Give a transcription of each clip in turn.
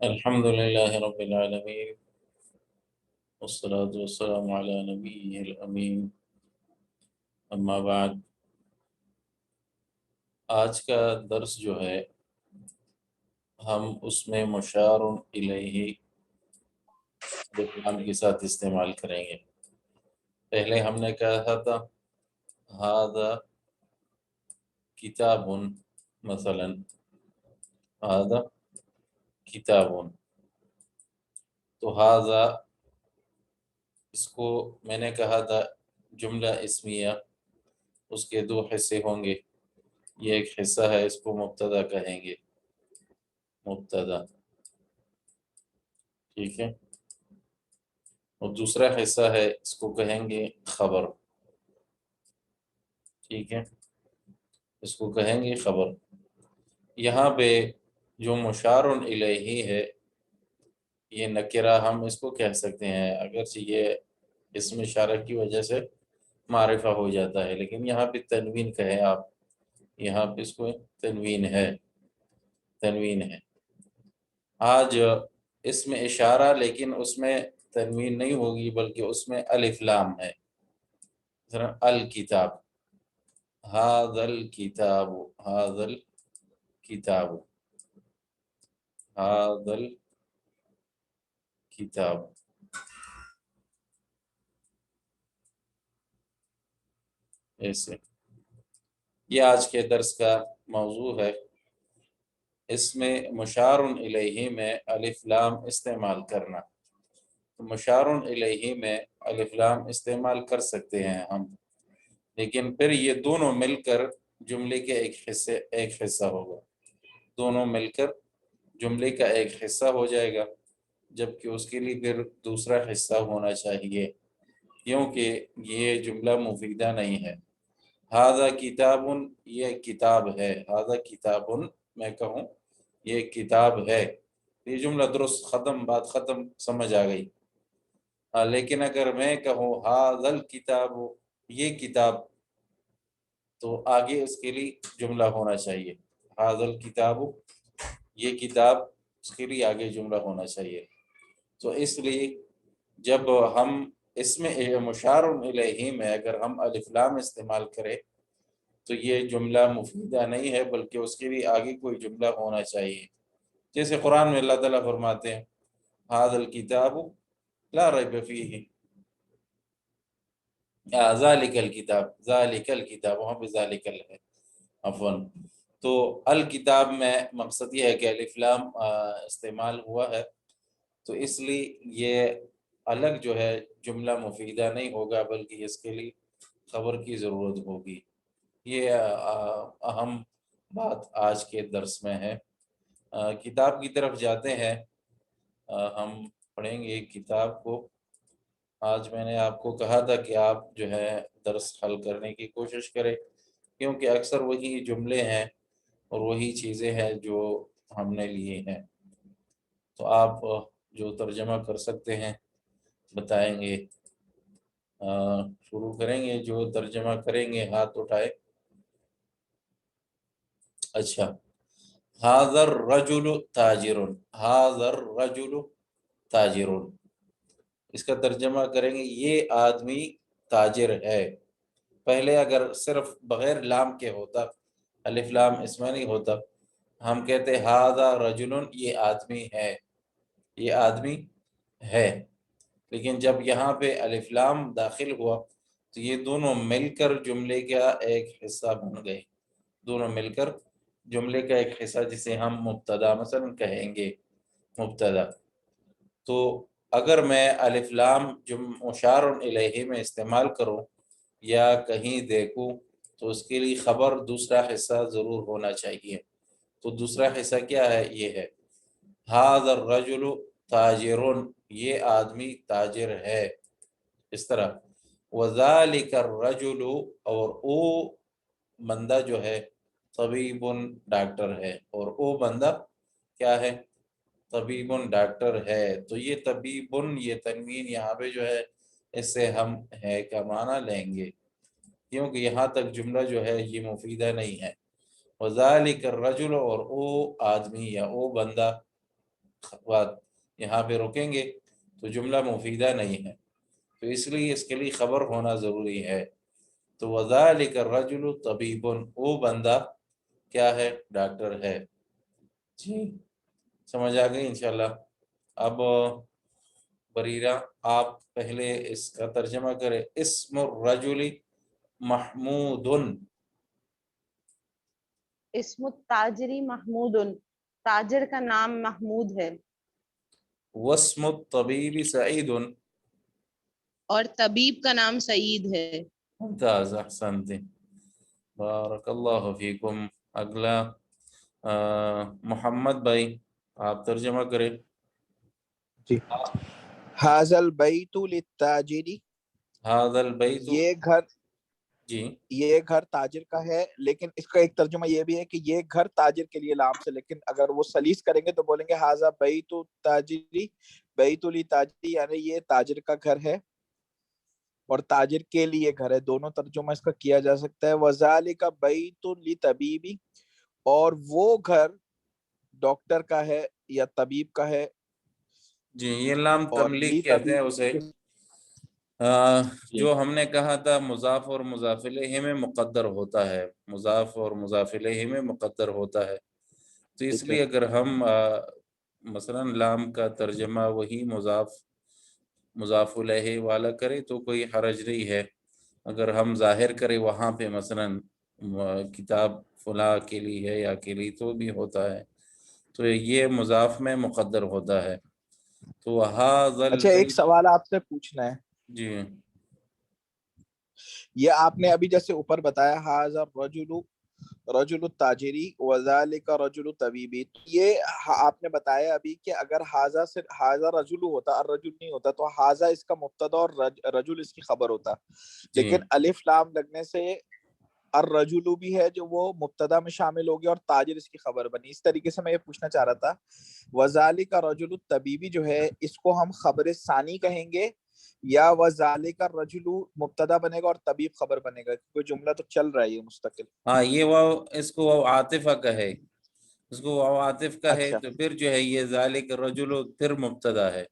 الحمد لله رب العالمين والصلاة والسلام على نبيه الأمين اما بعد۔ آج کا درس جو ہے ہم اس میں مشار الیہ الف کے ساتھ استعمال کریں گے۔ پہلے ہم نے کہا تھا ھذا کتاب، مثلا ھذا کتاب، تو ھذا اس کو میں نے کہا تھا جملہ اسمیہ، اس کے دو حصے ہوں گے۔ یہ ایک حصہ ہے، اس کو مبتدا کہیں گے، مبتدا، ٹھیک ہے، اور دوسرا حصہ ہے اس کو کہیں گے خبر، ٹھیک ہے، اس کو کہیں گے خبر۔ یہاں پہ جو مشار الیہ ہے یہ نکرہ، ہم اس کو کہہ سکتے ہیں اگرچہ یہ اسم اشارہ کی وجہ سے معرفہ ہو جاتا ہے، لیکن یہاں پہ تنوین کہیں آپ، یہاں پہ اس کو تنوین ہے، تنوین ہے۔ آج اسم اشارہ لیکن اس میں تنوین نہیں ہوگی بلکہ اس میں الف لام ہے، مثلا الکتاب، ھذا الکتاب، ھذا الکتاب، ھذا الکتاب، ایسے۔ یہ آج کے درس کا موضوع ہے۔ اس میں مشار الیہ میں الف لام استعمال کرنا۔ مشار الیہ میں الف لام استعمال کر سکتے ہیں ہم، لیکن پھر یہ دونوں مل کر جملے کے ایک حصہ ہوگا، دونوں مل کر جملے کا ایک حصہ ہو جائے گا، جبکہ اس کے لیے پھر دوسرا حصہ ہونا چاہیے، کیونکہ یہ جملہ مفیدہ نہیں ہے۔ ھذا کتاب، یہ کتاب ہے، ھذا کتاب میں کہوں یہ کتاب ہے، یہ جملہ درست، ختم، بات ختم، سمجھ آ گئی۔ لیکن اگر میں کہوں ھذا الکتاب، یہ کتاب، تو آگے اس کے لیے جملہ ہونا چاہیے، ھذا الکتاب، یہ کتاب، اس کے لیے آگے جملہ ہونا چاہیے۔ تو اس لیے جب ہم اس میں مشار الیہ میں اگر ہم الف لام استعمال کریں تو یہ جملہ مفیدہ نہیں ہے، بلکہ اس کے لیے آگے کوئی جملہ ہونا چاہیے۔ جیسے قرآن میں اللہ تعالیٰ فرماتے ہیں ھذا الکتاب لا ریب فیہ، ذالک الکتاب، ذالک الکتاب، وہاں پہ ذالک ہے، عفواً۔ تو الکتاب میں مقصد یہ ہے کہ الف لام استعمال ہوا ہے، تو اس لیے یہ الگ جو ہے جملہ مفیدہ نہیں ہوگا، بلکہ اس کے لیے خبر کی ضرورت ہوگی۔ یہ اہم بات آج کے درس میں ہے۔ کتاب کی طرف جاتے ہیں، ہم پڑھیں گے کتاب کو۔ آج میں نے آپ کو کہا تھا کہ آپ جو ہے درس حل کرنے کی کوشش کریں، کیونکہ اکثر وہی جملے ہیں اور وہی چیزیں ہیں جو ہم نے لیے ہیں۔ تو آپ جو ترجمہ کر سکتے ہیں بتائیں گے، شروع کریں گے، جو ترجمہ کریں گے ہاتھ اٹھائے۔ اچھا، ھذا الرجل تاجر، ھذا الرجل تاجر، اس کا ترجمہ کریں گے یہ آدمی تاجر ہے۔ پہلے اگر صرف بغیر لام کے ہوتا، الف لام اس میں نہیں ہوتا، ہم کہتے ھذا رجل، یہ آدمی ہے، یہ آدمی ہے، لیکن جب یہاں پہ الف لام داخل ہوا تو یہ دونوں مل کر جملے کا ایک حصہ بن گئے، دونوں مل کر جملے کا ایک حصہ، جسے ہم مبتدا مثلا کہیں گے، مبتدا۔ تو اگر میں الف لام مشار الیہ میں استعمال کروں یا کہیں دیکھوں تو اس کے لیے خبر دوسرا حصہ ضرور ہونا چاہیے۔ تو دوسرا حصہ کیا ہے؟ یہ ہے ھذا الرجل تاجر، یہ آدمی تاجر ہے، اس طرح۔ وذالک الرجل، اور او بندہ جو ہے طبیب، ڈاکٹر ہے، اور او بندہ کیا ہے؟ طبیب، ڈاکٹر ہے۔ تو یہ طبیب، یہ تنوین یہاں پہ جو ہے اس سے ہم ہے کا معنی لیں گے، کیونکہ یہاں تک جملہ جو ہے یہ مفیدہ نہیں ہے۔ وذالک الرجل، اور او آدمی یا او بندہ بات یہاں پہ رکیں گے تو جملہ مفیدہ نہیں ہے، تو اس لیے اس کے لیے خبر ہونا ضروری ہے. تو وذالک الرجل طبیب، وہ بندہ کیا ہے؟ ڈاکٹر ہے. جی سمجھ آ گئی انشاءاللہ. اب بریرہ آپ پہلے اس کا ترجمہ کریں. اسم الرجل محمود، اسم التاجری محمود، تاجر کا نام محمود ہے. واسم الطبیب سعید. اور طبیب کا نام سعید ہے. ممتاز، احسنت، بارک اللہ فیکم. اگلا محمد بھائی آپ ترجمہ کریں. جی. ھذا البیت للتاجر، ھذا البیت، جی یہ گھر تاجر کا ہے، لیکن اس کا ایک ترجمہ یہ بھی ہے کہ یہ گھر تاجر کے لیے لام سے، لیکن اگر وہ سلیس کریں گے تو بولیں گے ھذا بیت التاجری، بیت للتاجری، یعنی یہ تاجر کا گھر ہے اور تاجر کے لیے گھر ہے. دونوں ترجمہ اس کا کیا جا سکتا ہے. وذالک بیت لطبیب، اور وہ گھر ڈاکٹر کا ہے یا طبیب کا ہے. جی یہ لام اور تملیغ لی کہتے ہیں اسے. طبیب، جو ہم نے کہا تھا مضاف اور مضاف الیہ میں مقدر ہوتا ہے، مضاف اور مضاف الیہ میں مقدر ہوتا ہے. تو اس ٹھیک ہے. لیے اگر ہم مثلا لام کا ترجمہ وہی مضاف الیہ والا کرے تو کوئی حرج نہیں ہے. اگر ہم ظاہر کرے وہاں پہ مثلا کتاب فلاں کے لیے ہے یا کے لیے تو بھی ہوتا ہے. تو یہ مضاف میں مقدر ہوتا ہے. تو ھذا اچھا ایک البیت، سوال آپ سے پوچھنا ہے. جی یہ آپ نے ابھی جیسے اوپر بتایا ھذا الرجل رجل التاجری وذالک رجل طبیبی، یہ آپ نے بتایا ابھی کہ اگر ھذا سے ھذا رجل ہوتا، الرجل نہیں ہوتا، تو ھذا اس کا مبتدا اور رجل اس کی خبر ہوتا. جی لیکن الف لام لگنے سے الرجل بھی ہے جو وہ مبتدا میں شامل ہو گیا اور تاجر اس کی خبر بنی. اس طریقے سے میں یہ پوچھنا چاہ رہا تھا وذالک رجل الطبیبی جو ہے اس کو ہم خبر ثانی کہیں گے یا وذالک الرجل مبتدا بنے گا اور طبیب خبر بنے گا؟ کوئی جملہ تو چل رہا ہے یہ مستقل. ہاں یہ واو، اس کو واو عاطفہ کا ہے، اس کو واو عاطف کا ہے اچھا تو پھر جو ہے یہ ذالک الرجل پھر مبتدا ہے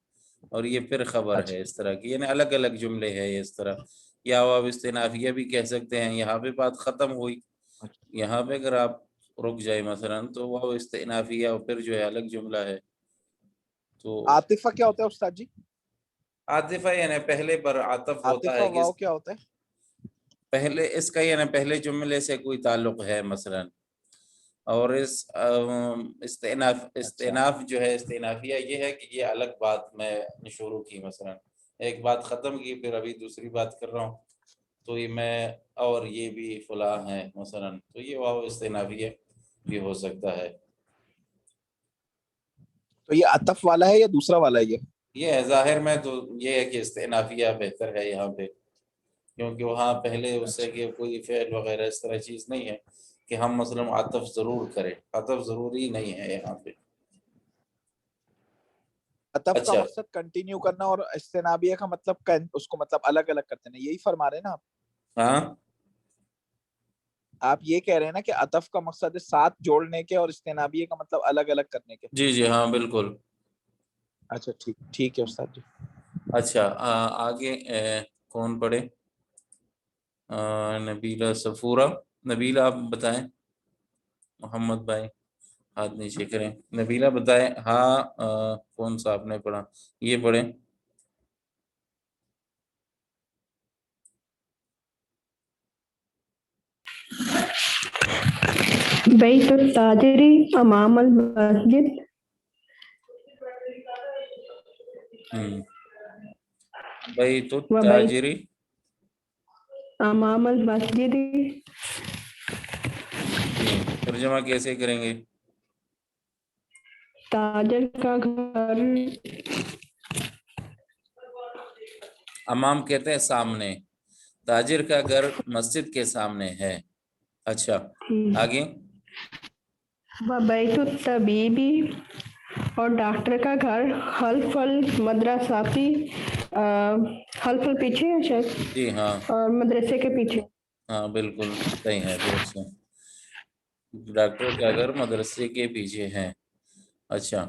اور یہ پھر خبر ہے. اچھا اس طرح کی یعنی الگ الگ جملے ہیں یہ اس طرح. یا واو استنافیہ بھی کہہ سکتے ہیں. یہاں پہ بات ختم ہوئی، یہاں پہ اگر آپ رک جائے مثلا تو واو استنافیہ اور پھر جو ہے الگ جملہ ہے. تو عاطفہ کیا ہوتا ہے استاد جی؟ عاطفہ یعنی پہلے پر عطف ہوتا عاطفہ ہے کہ واو کیا ہوتا ہے؟ پہلے اس کا یعنی پہلے جملے سے کوئی تعلق ہے مثلا. اور اس اچھا استئناف جو ہے استئنافیہ یہ ہے کہ یہ الگ بات میں نے شروع کی، مثلا ایک بات ختم کی پھر ابھی دوسری بات کر رہا ہوں تو یہ میں اور یہ بھی فلاں ہے مثلا، تو یہ واو استئنافیہ بھی ہو سکتا ہے. تو یہ عطف والا ہے یا دوسرا والا ہے؟ یہ ہے ظاہر میں تو یہ ہے کہ استئنافیہ بہتر ہے یہاں پہ، کیونکہ وہاں پہلے اس سے اچھا کہ کوئی فعل وغیرہ اس طرح چیز نہیں ہے کہ ہم مثلا عطف ضرور کریں. عطف ضروری نہیں ہے یہاں پہ. عطف کا اچھا مقصد کنٹینیو کرنا اور استنابیہ کا مطلب اس کو مطلب الگ الگ کرتے ہیں، یہی فرما رہے ہیں نا آپ؟ ہاں آپ یہ کہہ رہے ہیں نا کہ عطف کا مقصد ہے ساتھ جوڑنے کے اور استنابیہ کا مطلب الگ الگ کرنے کے. جی جی ہاں بالکل. اچھا ٹھیک ہے استاد جی. اچھا آگے کون پڑھے؟ نبیلہ صفورہ. نبیلہ آپ بتائیں. محمد بھائی ہاتھ نیچے کریں. نبیلہ بتائیں. ہاں کون سا آپ نے پڑھا؟ یہ پڑھیں. بیت التاجری امام المسجد. بیت وبیت التاجری امام المسجد. جی ترجمہ کیسے کریں گے؟ تاجر کا گھر. امام کہتے ہیں سامنے، تاجر کا گھر مسجد کے سامنے ہے. اچھا آگے. وبیت الطبیبی، اور ڈاکٹر کا گھر. خلف المدرساتی، خلف پیچھے ہے شاید، جی ہاں اور مدرسے کے پیچھے. ہاں بالکل صحیح ہے درست ہے. ڈاکٹر کا گھر مدرسے کے پیچھے ہے. اچھا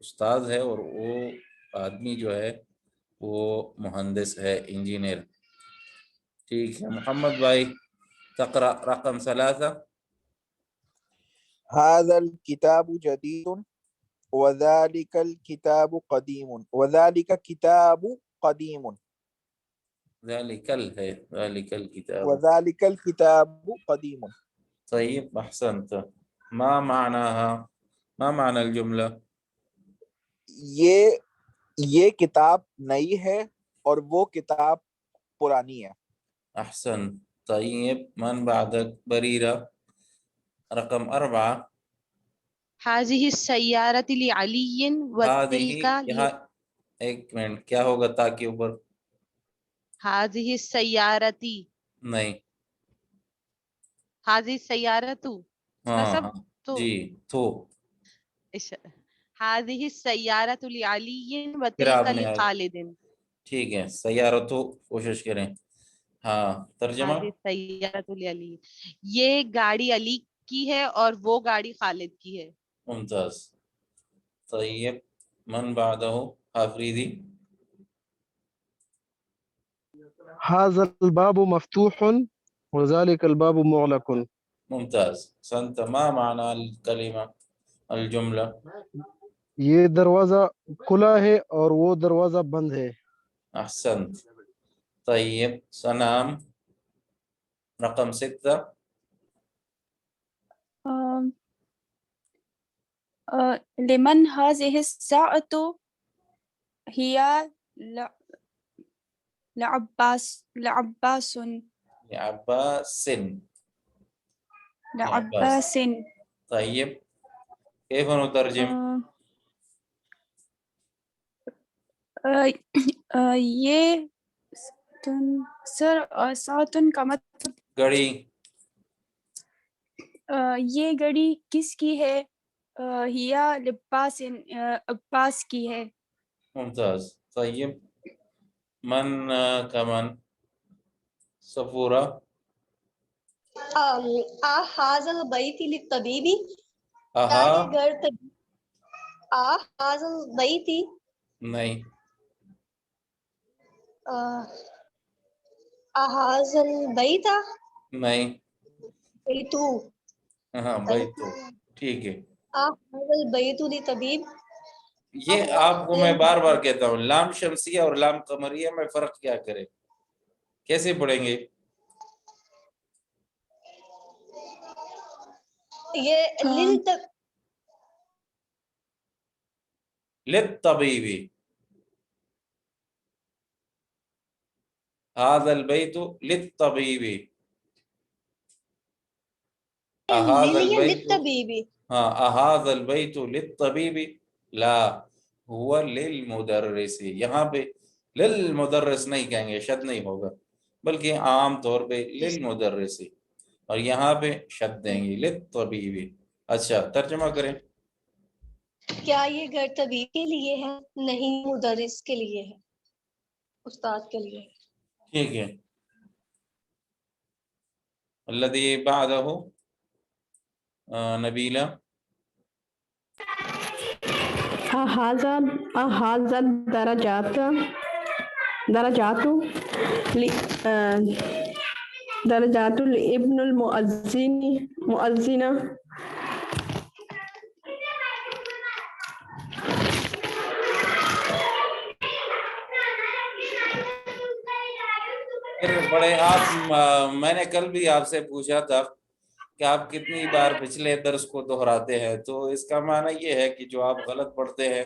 استاد ہے اور وہ آدمی جو ہے وہ مہندس ہے، انجینئر. ٹھیک ہے محمد بھائی، تقرأ رقم 3. هذا الكتاب جديد وذلك الكتاب قديم. وذلك كتاب قديم. ذلك ہے، ذلك الكتاب. وذلك الكتاب قديم. طيب أحسنت. ما معناها؟ ما معنى الجملة؟ یہ کتاب نئی ہے اور وہ کتاب پرانی ہے. أحسن. طيب من بعدك؟ بريرة، رقم 4. هذه السيارة لعلي وتلك هذه، یہاں ایک منٹ، کیا ہوگا تا کے اوپر؟ هذه السيارة، نہیں، هذه السيارة ہاں نصب تو جی تو هذه السيارة لعلي پھر وتلك آپ نے لخالد. ٹھیک ہے، سیارتو کوشش کریں. ہاں ترجمہ. هذه السيارة لعلي، یہ گاڑی علی کی ہے اور وہ گاڑی خالد کی ہے. ممتاز. طيب من بعده؟ آفریدی. هذا الباب مفتوح وذلك الباب مغلق. ممتاز. سنت. ما معنى الكلمة، الجملة؟ یہ دروازہ کھلا ہے اور وہ دروازہ بند ہے. احسنت. طيب سنام، رقم 6. لمن هذه الساعة؟ هي لعباس. عباس. لعباس. طيب كيف نترجم؟ یہ سر ساعتن کا مطلب گھڑی. یہ گھڑی کس کی ہے؟ ہیا لباس، عباس کی ہے. ممتاز. طيب من كمان؟ صفورة. هذا البيت للطبيب. کیا یہ اہا گھر هذا البيت نہیں، هذا البيت نہیں، بيت. ہاں بھائی تو ٹھیک ہے. هذا البيت للطبيب. یہ آپ کو میں بار بار کہتا ہوں، لام شمسیہ اور لام قمریہ میں فرق کیا کرے، کیسے پڑھیں گے؟ یہ للطبیب. هذا البيت للطبيب. هذا البيت، للطبيب. ہاں هذا البيت للطبيب لا هو للمدرس. یہاں پہ للمدرس نہیں کہیں گے، شد نہیں ہوگا، بلکہ عام طور پہ للمدرس، اور یہاں پہ شد دیں گے للطبيب. اچھا ترجمہ کریں. کیا یہ گھر طبیب کے لیے ہے؟ نہیں، مدرس کے لیے ہے، استاد کے لیے. ٹھیک ہے. الذي بعده نبیلہ. هذا درجات لابن المؤذن. پھر بڑے آپ، میں نے کل بھی آپ سے پوچھا تھا کہ آپ کتنی بار پچھلے درس کو دہراتے ہیں، تو اس کا معنی یہ ہے کہ جو آپ غلط پڑھتے ہیں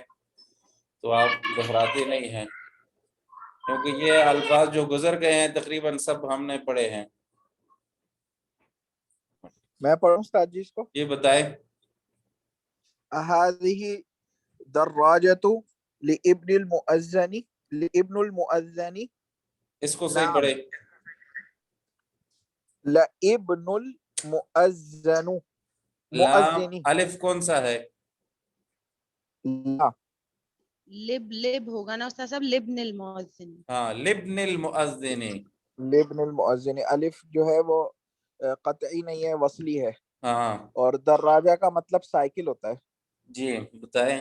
تو آپ دہراتے نہیں ہیں، کیونکہ یہ الفاظ جو گزر گئے ہیں تقریباً سب ہم نے پڑھے ہیں. میں پڑھوں استاد جی اس کو. یہ بتائیں. هذه دراجة لابن المؤذن. اس کو صحیح پڑھے. لابن المؤذن. لام الف کون سا ہے؟ لا. لب ہوگا نا استاد صاحب، لبن المؤذن. ہاں لبن المؤذن. لابن المؤذن الف جو ہے وہ قطعی نہیں ہے، وصلی ہے. ہاں اور دراجہ کا مطلب سائیکل ہوتا ہے. جی بتائیں.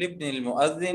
لابن المؤذن.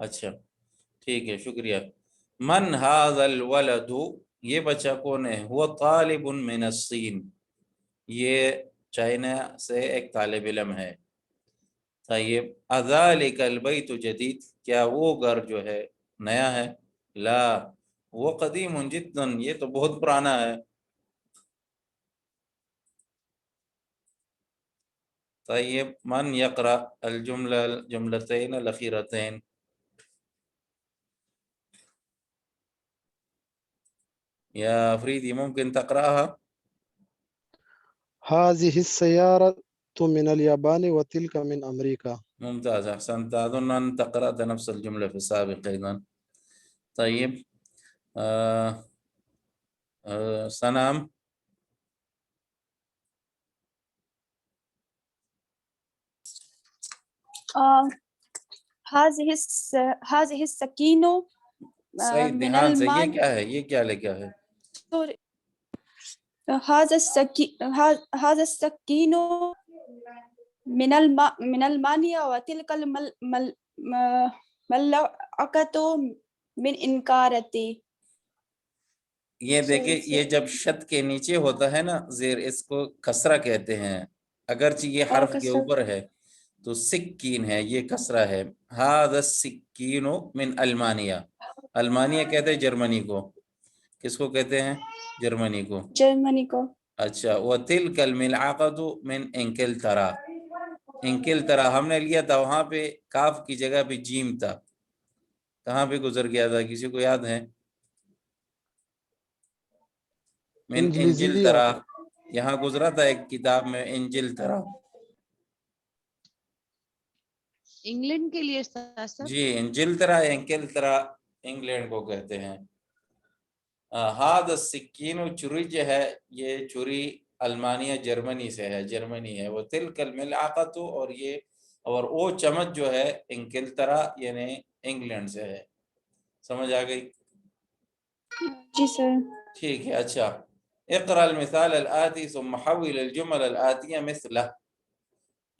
اچھا ٹھیک ہے شکریہ. من هذا الولد, یہ بچہ کون ہے؟ هو طالب من الصین, یہ چائنا سے ایک طالب علم ہے. طیب اذالک البیت جدید, کیا وہ گھر جو ہے نیا ہے؟ لا وہ قدیم جدا, یہ تو بہت پرانا ہے. طيب من يقرأ الجملتين الأخيرتين؟ يا فريدي ممكن تقرأها؟ هذه السيارة من اليابان وتلك من أمريكا. ممتاز أحسنت. أظن أنت قرأت نفس الجملة في السابق أيضا. طيب سنام. هذه السكينة صحیح من دھیان سے, یہ المال. کیا ہے؟ یہ کیا لکھا ہے؟ هذا السكينة من المانيا وتلك الملعقة من إنكارتي. یہ دیکھیں, یہ جب شد کے نیچے ہوتا ہے نا زیر, اس کو کسرہ کہتے ہیں, اگرچہ یہ حرف کے اوپر ہے تو سکین ہے, یہ کسرہ ہے. هذا السکین من المانیہ. المانیہ کہتے ہیں جرمنی کو. کس کو کہتے ہیں؟ جرمنی کو. جرمنی کو. اچھا. وَتِلْكَ الْمِلْعَقَةُ مِنْ انگلترا. انگلترا ہم نے لیا تھا, وہاں پہ کاف کی جگہ پہ جیم تھا. کہاں پہ گزر گیا تھا, کسی کو یاد ہے؟ من انجلیزیہ. انجلترا, یہاں گزرا تھا ایک کتاب میں انجلترا. انگلینڈ کے لیے سر. جی انجلترا انگلترا انگلینڈ کو کہتے ہیں. ہاد السکین, چری جو ہے یہ چری المانیہ جرمنی سے ہے, جرمنی ہے. وہ تلک الملعقۃ, اور یہ اور وہ چمچ جو ہے انگلترا یعنی انگلینڈ سے ہے. سمجھ آ گئی؟ جی سر. ٹھیک ہے. اچھا اقرأ المثال الآتی ثم حول الجمل الآتیہ مثلہ.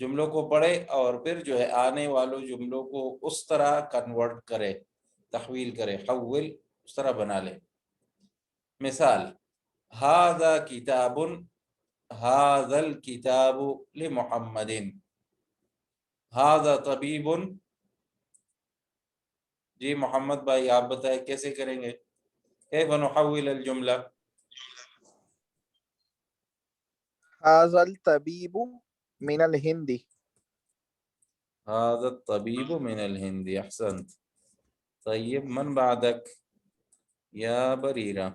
جملوں کو پڑھے اور پھر جو ہے آنے والوں جملوں کو اس طرح کنورٹ کرے, تحویل کرے, حول اس طرح بنا لے. مثال هذا کتاب, هذا الکتاب لمحمد. هذا طبیب. جی محمد بھائی آپ بتائیں کیسے کریں گے؟ کیف نحول الجملہ؟ هذا الطبيب من الهند. هذا الطبيب من الهند. احسنت. طيب من بعدك يا بريرة؟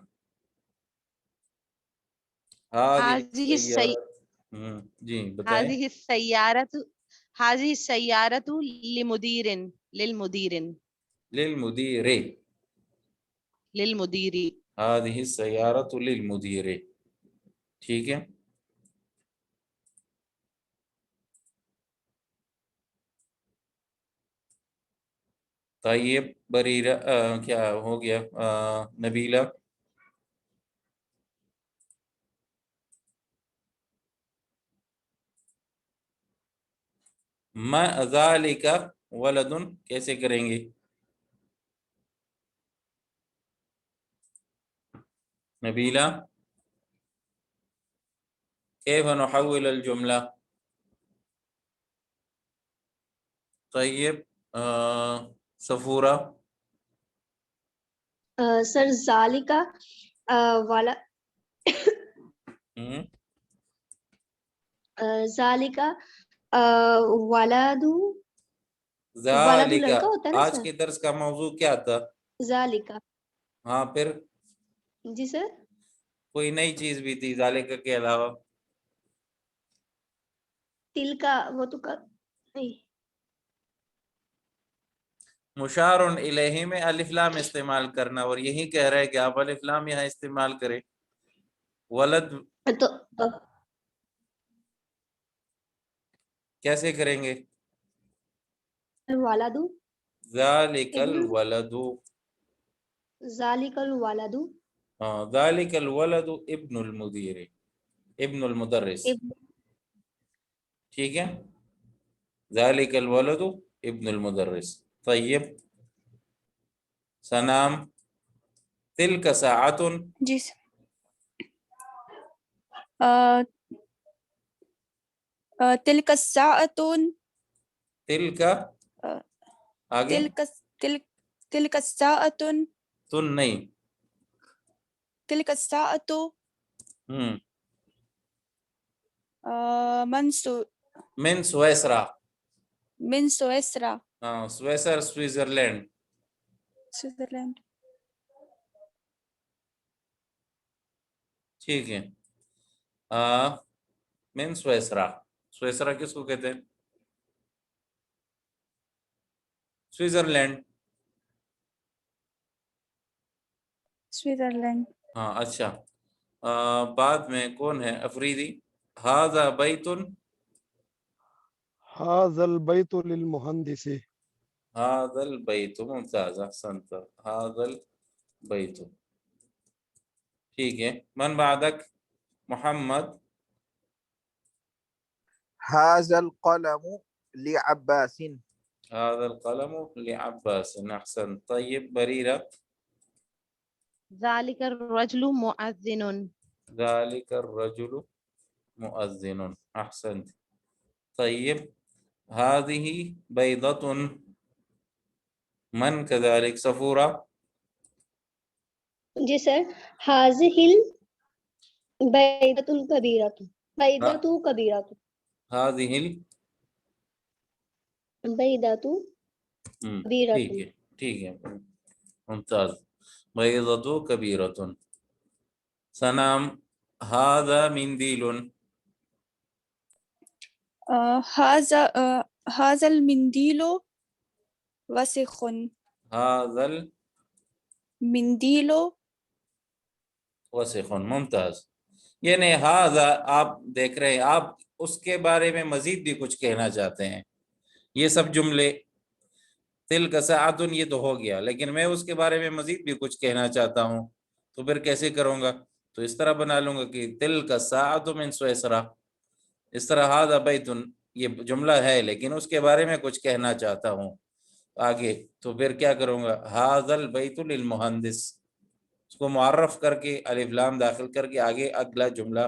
هذه جی بتائیں. هذه السيارة للمدير. هذه السيارة للمدير. ٹھیک ہے. طيب بريرة کیا ہو گیا؟ نبیلہ. ما ذالک ولد, کیسے کریں گے؟ نبیلہ کیف نحول الجملہ؟ طیب صفورہ. سر ذالکا والا ذالکا ولدو. ولدو ذالک, لڑکا ہوتا ہے نا آج سر. کے درس کا موضوع کیا تھا؟ ذالکا. ہاں پھر جی سر. کوئی نئی چیز بھی تھی ذالک کے علاوہ؟ تل کا وہ تو نہیں. مشار الیہ میں الف لام استعمال کرنا, اور یہی کہہ رہے کہ آپ الف لام یہاں استعمال کریں. ولد تو کیسے کریں گے؟ والدو. ذالک الولد. ذالک الولدو. ذالک الولد ابن المدیر، ابن المدرس، ٹھیک ہے، ذالک الولد ابن المدرس. طیب سنام تلک ساعت، جی تلک الساعة تلک آگے تلک الساعة تن نہیں، تلک الساعة من سویسرا، من سویسرا سویسر سوئٹزرلینڈ، سوئٹزرلینڈ. ٹھیک ہے. من سویسرا، سویسرا کس کو کہتے ہیں؟ سوئٹزرلینڈ. سوئٹزرلینڈ. ہاں اچھا. بعد میں کون ہے افریدی؟ ھذا بیت، هذا البيت للمهندس. ھذا البیت، ممتاز احسنت، ھذا البیت. ٹھیک ہے. من بعدک؟ محمد. هذا القلم لعباس. هذا القلم لعباس، احسنت. طيب بريرة. ذلك الرجل مؤذن. ذلك الرجل مؤذن، احسنت. طيب هذه بيضة، من كذلك؟ صفورة. جی سر. حاضل بیدۃ الکبیرۃ، بیدۃ کبیرۃ، هذه بیدۃ کبیرۃ. ٹھیک ہے، ٹھیک ہے، ممتاز. بيضة كبيرة. سنام هذا منديل، هذا المنديل وسخ. هذا المنديل وسخ، ممتاز. یعنی ہاذا آپ دیکھ رہے ہیں، آپ اس کے بارے میں مزید بھی کچھ کہنا چاہتے ہیں. یہ سب جملے تلک ساعۃ یہ تو ہو گیا، لیکن میں اس کے بارے میں مزید بھی کچھ کہنا چاہتا ہوں، تو پھر کیسے کروں گا؟ تو اس طرح بنا لوں گا کہ تلک ساعۃ من سویسرا. اس طرح ھذا بیت یہ جملہ ہے لیکن اس کے بارے میں کچھ کہنا چاہتا ہوں آگے، تو پھر کیا کروں گا؟ ھذا البیت للمہندس، اس کو معرف کر کے الف لام داخل کر کے آگے اگلا جملہ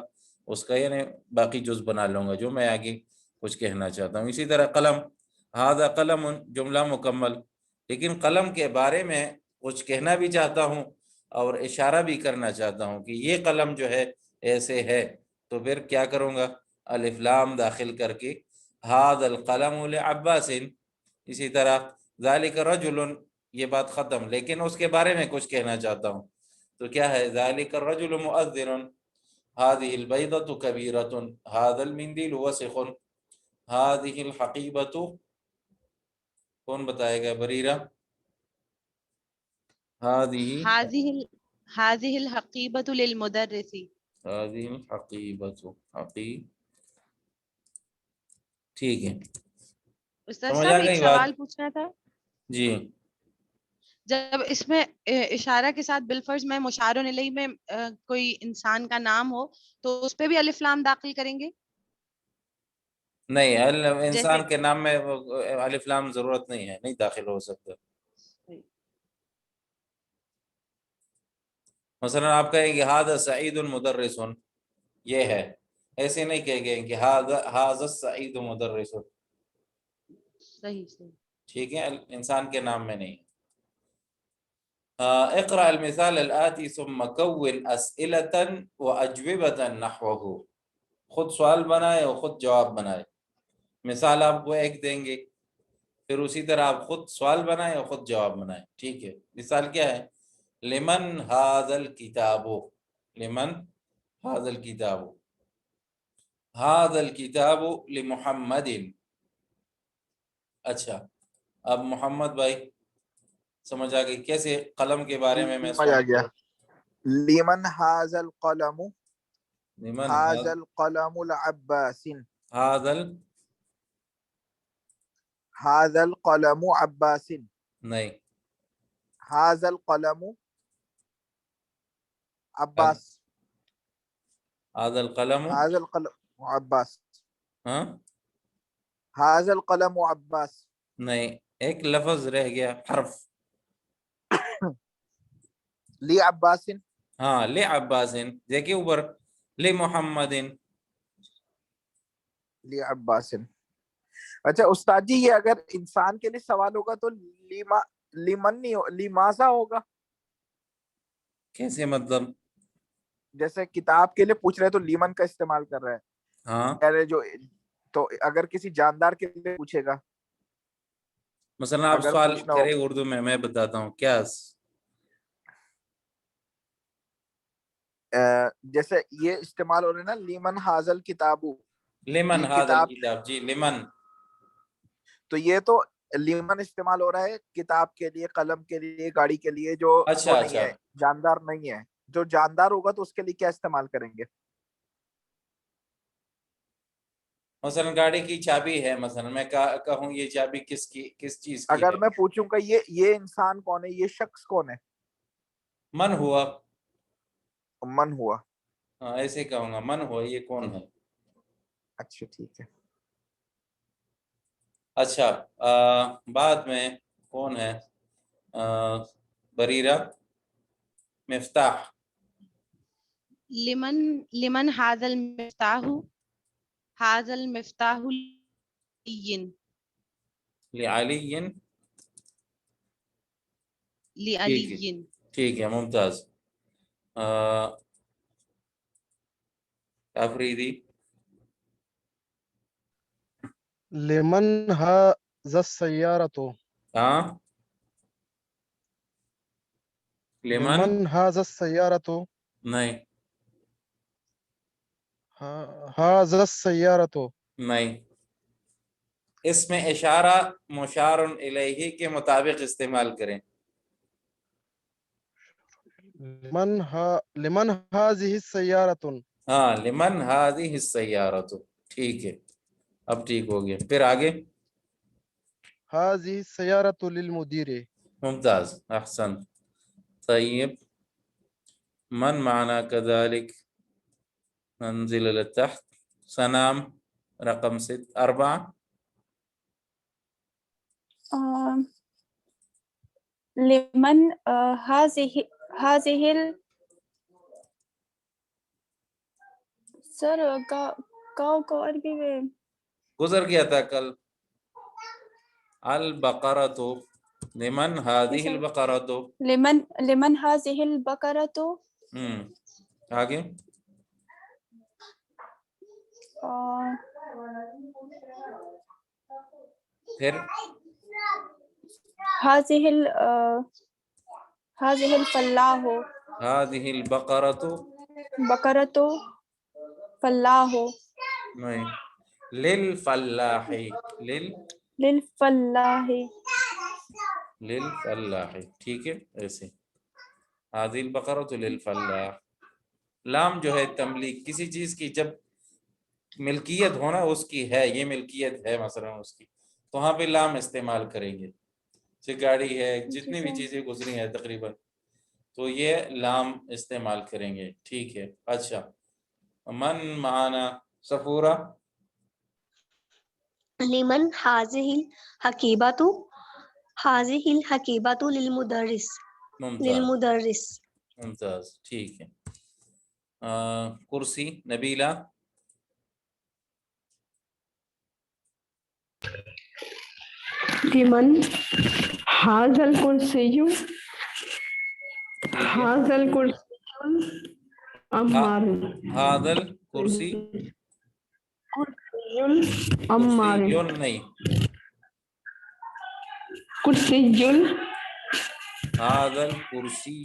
اس کا یعنی باقی جز بنا لوں گا جو میں آگے کچھ کہنا چاہتا ہوں. اسی طرح قلم، ھذا قلم، جملہ مکمل، لیکن قلم کے بارے میں کچھ کہنا بھی چاہتا ہوں اور اشارہ بھی کرنا چاہتا ہوں کہ یہ قلم جو ہے ایسے ہے، تو پھر کیا کروں گا؟ الف لام داخل کر کے ھذا القلم لعباس. اسی طرح ذالک رجل، یہ بات ختم، لیکن اس کے بارے میں کچھ کہنا چاہتا ہوں، تو کیا ہے؟ ذالک الرجل مؤذن، هذه البيضة كبيرة، هذا المنديل وسخ، هذه الحقيبة، کون بتائے گا؟ بریرہ. هذه الحقيبة للمدرس. هذه الحقيبة، ٹھیک ہے. استاد سمجھ صاحب آ ایک گئی بات؟ سوال پوچھنا تھا. جی. جب اس میں اشارہ کے ساتھ بالفرض میں مشار الیہ میں کوئی انسان کا نام ہو تو اس پہ بھی الف لام داخل کریں گے؟ نہیں، جیسے انسان کے نام میں الف لام ضرورت نہیں ہے، نہیں داخل ہو سکتا. مثلا آپ کہیں گے ھذا سعید مدرس، یہ ہے، ایسے نہیں کہیں گے کہ ھذا السعید مدرس. صحیح. ٹھیک ہے، انسان کے نام میں نہیں. اقرأ المثال الآتی ثم کون اسئلة واجوبة نحوه. خود سوال بنائے اور خود جواب بنائے. مثال آپ کو ایک دیں گے، پھر اسی طرح آپ خود سوال بنائیں اور خود جواب بنائیں. ٹھیک ہے. مثال کیا ہے؟ لمن ھذا الکتاب، لمن ھذا الکتاب، ھذا الکتاب لمحمد. اچھا، اب محمد بھائی سمجھ آ گئی کیسے قلم کے بارے میں سمجھ آ گیا. لمن ھذا القلم، لمن ھذا القلم لعباس، ھذا القلم عباس، نہیں، ھذا القلم عباس. هذا القلم هذا القلم عباس. ہاں هذا القلم عباس. نہیں ایک لفظ رہ گیا حرف. لی عباس. ہاں لعباس دیکھیے اوپر لمحمد. لی عباس. اچھا استاد جی یہ اگر انسان کے لیے سوال ہوگا تو لیمن نہیں لیمازا ہوگا. کیسے مطلب؟ جیسے کتاب کے لیے پوچھ رہے تو لیمن کا استعمال کر رہا ہے. ہاں ارے جو تو اگر کسی جاندار کے لیے پوچھے گا مثلا آپ اگر سوال پوچھنا کرے ہو اردو میں بتاتا ہوں کیا. جیسے یہ استعمال ہو رہا ہے نا لیمن حاضل کتابو. لمن یہ هذا کتاب الكتاب جی لمن. تو یہ تو لیمن استعمال ہو رہا ہے کتاب کے لیے قلم کے لیے گاڑی کے لیے جو اچھا وہ نہیں اچھا ہے جاندار نہیں ہے. جو جاندار ہوگا تو اس کے لیے کیا استعمال کریں گے؟ مثلا گاڑی کی چابی ہے مثلا میں کہوں یہ چابی کس کی کس چیز کی اگر ہے. میں پوچھوں کہ یہ انسان کون ہے یہ شخص کون ہے؟ من ہوا. من ہوا. ہاں ایسے کہوں گا من ہوا یہ کون ہے. اچھا ٹھیک ہے. اچھا بعد میں کون ہے؟ بریرہ مفتاح. لمن هذا المفتاح هذا المفتاح لعلی. لعلی. ٹھیک ہے ممتاز. آفریدی. لمن هذا السيارة ہاں لمن لمن هذا السيارة نہیں هذا السيارة نہیں اس میں اشارہ مشار الیہ کے مطابق استعمال کریں. لمن هذه السيارة ہاں لمن هذه السیارۃ. ٹھیک ہے اب ٹھیک ہو گیا. پھر آگے هذه السيارة للمدير. ممتاز احسن. طيب من معنا كذلك ننزل إلى تحت. سنام رقم 4. لمن هذه سر کا عربی میں گزر گیا تھا کل. البقرۃ. لمن هذه البقرۃ. لمن هذه البقرة. آگے پھر هذه الفلاح. هذه البقرۃ. بقرة فلاح. نہیں للفلاح. للفلاح. للفلاح ٹھیک ہے ایسے. هذه البقرۃ للفلاح. لام جو ہے تملیک کسی چیز کی جب ملکیت ہونا اس کی ہے یہ ملکیت ہے مثلا اس کی تو وہاں پہ لام استعمال کریں گے. جیسے گاڑی ہے جتنی بھی چیزیں گزری ہیں تقریباً تو یہ لام استعمال کریں گے. ٹھیک ہے. اچھا من معانا صفورہ. لمن هذه الحقيبة هذه الحقيبة للمدرس. ممتاز ممتاز. ٹھیک ہے. کرسی نبیلہ. لمن هذا الكرسي هذا الكرسي عمار. هذا الکرسی كرسي عمار. کرسیون نہیں كرسي هذا الکرسی